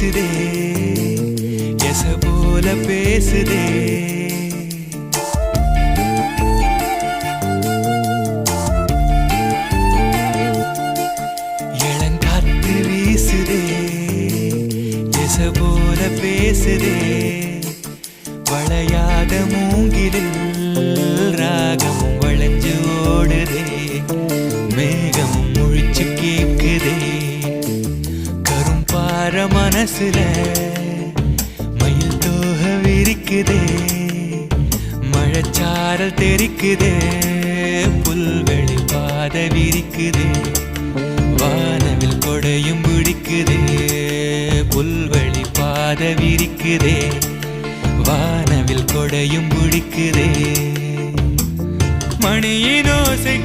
வீசுதே எச போல பேசுதே இளங்காத்து வீசுதே எச போல பேசுதே வளையாத மூங்கிலில் ராகமும் வளைஞ்சு ஓடுதே மேகமும் முழிச்சு கேக்குதே கரும்பார மனசுல மயில் தோக விரிக்குதே மழைச்சாரல் தெரிக்குதே புல்வெளி பாத விரிக்குதே வானவில் கொடையும் பிடிக்குதே புல்வெளி பாத விரிக்குதே வானவில் கொடையும் பிடிக்குதே மணியின் ஓசை